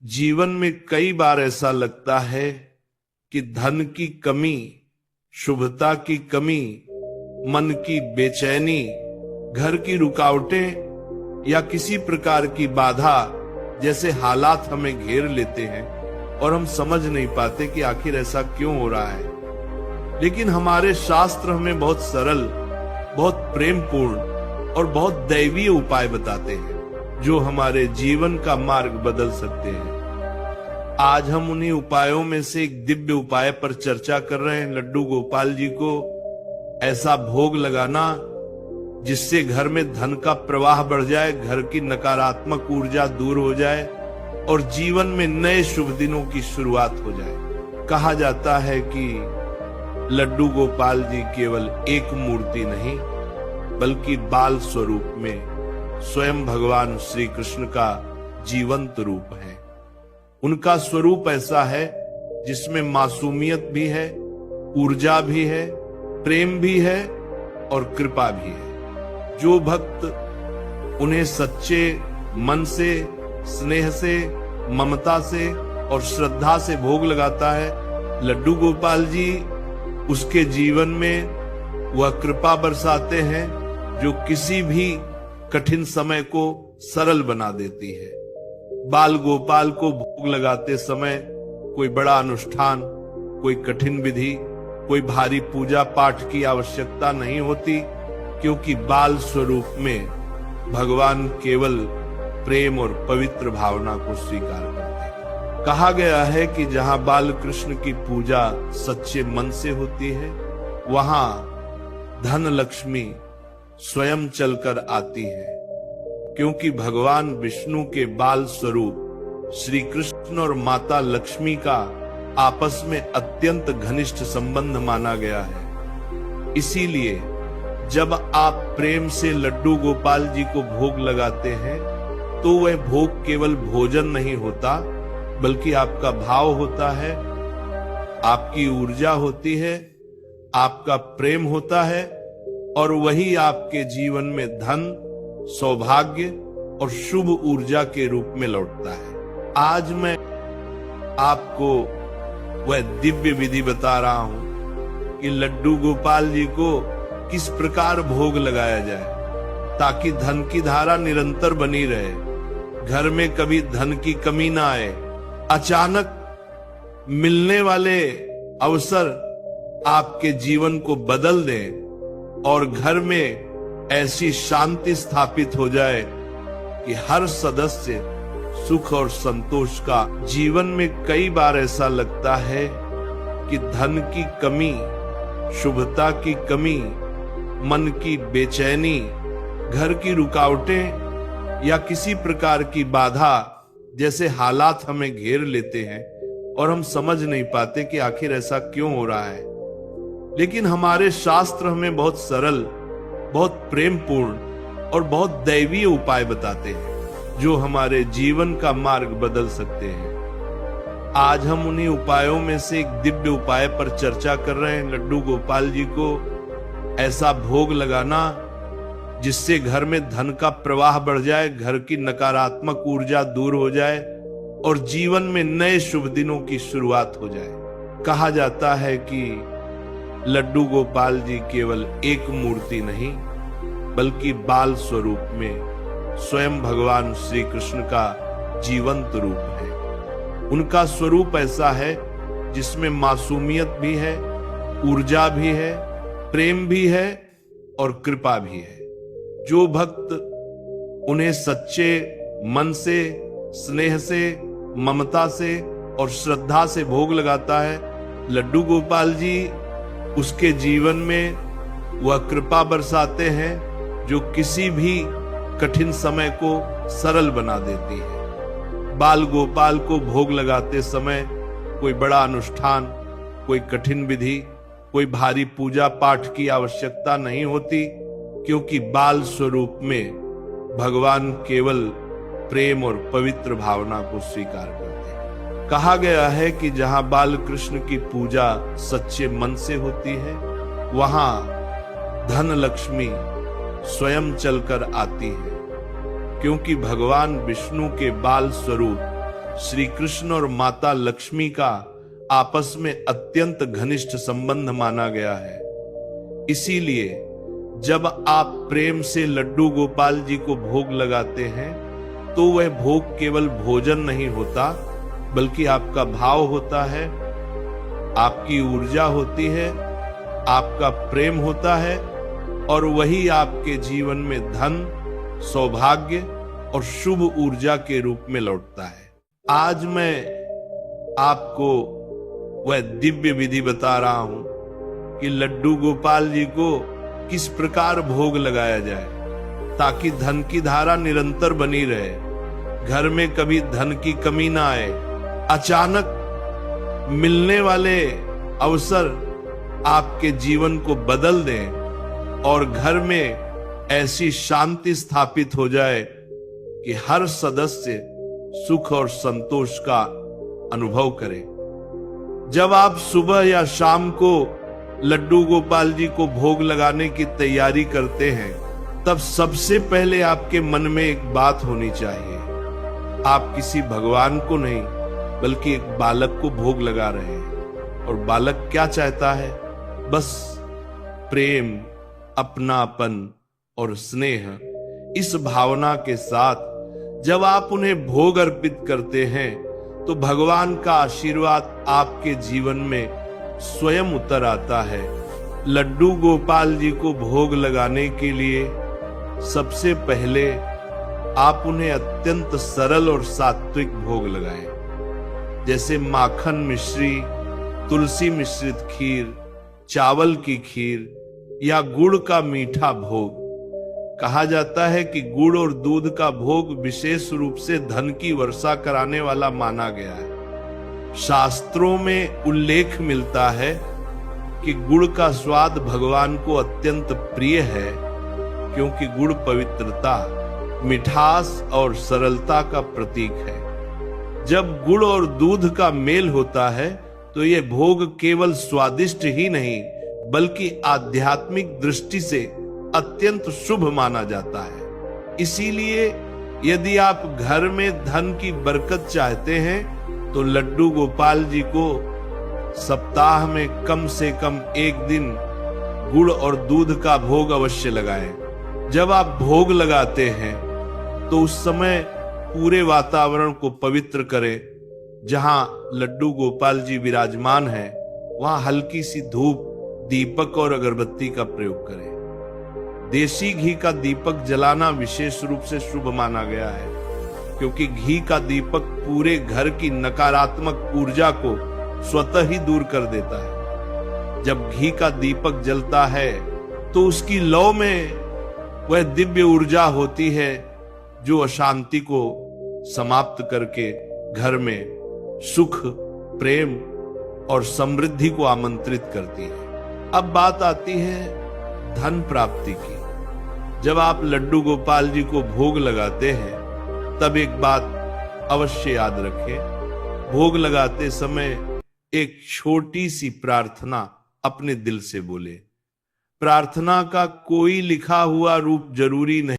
जीवन में कई बार ऐसा लगता है कि धन की कमी, शुभता की कमी, मन की बेचैनी, घर की रुकावटें या किसी प्रकार की बाधा जैसे हालात हमें घेर लेते हैं और हम समझ नहीं पाते कि आखिर ऐसा क्यों हो रहा है। लेकिन हमारे शास्त्र हमें बहुत सरल, बहुत प्रेमपूर्ण और बहुत दैवीय उपाय बताते हैं जो हमारे जीवन का मार्ग बदल सकते हैं। आज हम उन्हीं उपायों में से एक दिव्य उपाय पर चर्चा कर रहे हैं। लड्डू गोपाल जी को ऐसा भोग लगाना जिससे घर में धन का प्रवाह बढ़ जाए, घर की नकारात्मक ऊर्जा दूर हो जाए और जीवन में नए शुभ दिनों की शुरुआत हो जाए। कहा जाता है कि लड्डू गोपाल जी केवल एक मूर्ति नहीं बल्कि बाल स्वरूप में स्वयं भगवान श्री कृष्ण का जीवंत रूप है। उनका स्वरूप ऐसा है जिसमें मासूमियत भी है, ऊर्जा भी है, प्रेम भी है और कृपा भी है। जो भक्त उन्हें सच्चे मन से, स्नेह से, ममता से और श्रद्धा से भोग लगाता है, लड्डू गोपाल जी उसके जीवन में वह कृपा बरसाते हैं जो किसी भी कठिन समय को सरल बना देती है। बाल गोपाल को भोग लगाते समय कोई बड़ा अनुष्ठान, कोई कठिन विधि, कोई भारी पूजा पाठ की आवश्यकता नहीं होती, क्योंकि बाल स्वरूप में भगवान केवल प्रेम और पवित्र भावना को स्वीकार करते हैं। कहा गया है कि जहां बाल कृष्ण की पूजा सच्चे मन से होती है, वहां धन लक्ष्मी स्वयं चलकर आती है, क्योंकि भगवान विष्णु के बाल स्वरूप श्री कृष्ण और माता लक्ष्मी का आपस में अत्यंत घनिष्ठ संबंध माना गया है। इसीलिए जब आप प्रेम से लड्डू गोपाल जी को भोग लगाते हैं तो वह भोग केवल भोजन नहीं होता बल्कि आपका भाव होता है, आपकी ऊर्जा होती है, आपका प्रेम होता है और वही आपके जीवन में धन, सौभाग्य और शुभ ऊर्जा के रूप में लौटता है। आज मैं आपको वह दिव्य विधि बता रहा हूं कि लड्डू गोपाल जी को किस प्रकार भोग लगाया जाए ताकि धन की धारा निरंतर बनी रहे, घर में कभी धन की कमी ना आए, अचानक मिलने वाले अवसर आपके जीवन को बदल दें और घर में ऐसी शांति स्थापित हो जाए कि हर सदस्य सुख और संतोष का। जीवन में कई बार ऐसा लगता है कि धन की कमी, शुभता की कमी, मन की बेचैनी, घर की रुकावटें या किसी प्रकार की बाधा जैसे हालात हमें घेर लेते हैं और हम समझ नहीं पाते कि आखिर ऐसा क्यों हो रहा है। लेकिन हमारे शास्त्र हमें बहुत सरल, बहुत प्रेमपूर्ण और बहुत दैवीय उपाय बताते हैं जो हमारे जीवन का मार्ग बदल सकते हैं। आज हम उन्हीं उपायों में से एक दिव्य उपाय पर चर्चा कर रहे हैं। लड्डू गोपाल जी को ऐसा भोग लगाना जिससे घर में धन का प्रवाह बढ़ जाए, घर की नकारात्मक ऊर्जा दूर हो जाए और जीवन में नए शुभ दिनों की शुरुआत हो जाए। कहा जाता है कि लड्डू गोपाल जी केवल एक मूर्ति नहीं बल्कि बाल स्वरूप में स्वयं भगवान श्री कृष्ण का जीवंत रूप है। उनका स्वरूप ऐसा है जिसमें मासूमियत भी है, ऊर्जा भी है, प्रेम भी है और कृपा भी है। जो भक्त उन्हें सच्चे मन से, स्नेह से, ममता से और श्रद्धा से भोग लगाता है, लड्डू गोपाल जी उसके जीवन में वह कृपा बरसाते हैं जो किसी भी कठिन समय को सरल बना देती है। बाल गोपाल को भोग लगाते समय कोई बड़ा अनुष्ठान, कोई कठिन विधि, कोई भारी पूजा पाठ की आवश्यकता नहीं होती, क्योंकि बाल स्वरूप में भगवान केवल प्रेम और पवित्र भावना को स्वीकार करते हैं। कहा गया है कि जहां बाल कृष्ण की पूजा सच्चे मन से होती है, वहां धन लक्ष्मी स्वयं चलकर आती है, क्योंकि भगवान विष्णु के बाल स्वरूप श्री कृष्ण और माता लक्ष्मी का आपस में अत्यंत घनिष्ठ संबंध माना गया है। इसीलिए जब आप प्रेम से लड्डू गोपाल जी को भोग लगाते हैं तो वह भोग केवल भोजन नहीं होता, बल्कि आपका भाव होता है, आपकी ऊर्जा होती है, आपका प्रेम होता है, और वही आपके जीवन में धन, सौभाग्य और शुभ ऊर्जा के रूप में लौटता है। आज मैं आपको वह दिव्य विधि बता रहा हूं कि लड्डू गोपाल जी को किस प्रकार भोग लगाया जाए ताकि धन की धारा निरंतर बनी रहे, घर में कभी धन की कमी ना आए, अचानक मिलने वाले अवसर आपके जीवन को बदल दें और घर में ऐसी शांति स्थापित हो जाए कि हर सदस्य सुख और संतोष का अनुभव करे। जब आप सुबह या शाम को लड्डू गोपाल जी को भोग लगाने की तैयारी करते हैं, तब सबसे पहले आपके मन में एक बात होनी चाहिए। आप किसी भगवान को नहीं बल्कि एक बालक को भोग लगा रहे हैं, और बालक क्या चाहता है? बस प्रेम, अपनापन और स्नेह। इस भावना के साथ जब आप उन्हें भोग अर्पित करते हैं तो भगवान का आशीर्वाद आपके जीवन में स्वयं उतर आता है। लड्डू गोपाल जी को भोग लगाने के लिए सबसे पहले आप उन्हें अत्यंत सरल और सात्विक भोग लगाएं, जैसे माखन मिश्री, तुलसी मिश्रित खीर, चावल की खीर या गुड़ का मीठा भोग। कहा जाता है कि गुड़ और दूध का भोग विशेष रूप से धन की वर्षा कराने वाला माना गया है। शास्त्रों में उल्लेख मिलता है कि गुड़ का स्वाद भगवान को अत्यंत प्रिय है, क्योंकि गुड़ पवित्रता, मिठास और सरलता का प्रतीक है। जब गुड़ और दूध का मेल होता है तो यह भोग केवल स्वादिष्ट ही नहीं बल्कि आध्यात्मिक दृष्टि से अत्यंत शुभ माना जाता है। इसीलिए यदि आप घर में धन की बरकत चाहते हैं तो लड्डू गोपाल जी को सप्ताह में कम से कम एक दिन गुड़ और दूध का भोग अवश्य लगाएं। जब आप भोग लगाते हैं तो उस समय पूरे वातावरण को पवित्र करें। जहां लड्डू गोपाल जी विराजमान हैं, वहां हल्की सी धूप, दीपक और अगरबत्ती का प्रयोग करें। देसी घी का दीपक जलाना विशेष रूप से शुभ माना गया है, क्योंकि घी का दीपक पूरे घर की नकारात्मक ऊर्जा को स्वतः ही दूर कर देता है। जब घी का दीपक जलता है तो उसकी लौ में वह दिव्य ऊर्जा होती है जो अशांति को समाप्त करके घर में सुख, प्रेम और समृद्धि को आमंत्रित करती है। अब बात आती है धन प्राप्ति की। जब आप लड्डू गोपाल जी को भोग लगाते हैं तब एक बात अवश्य याद रखें, भोग लगाते समय एक छोटी सी प्रार्थना अपने दिल से बोले। प्रार्थना का कोई लिखा हुआ रूप जरूरी नहीं।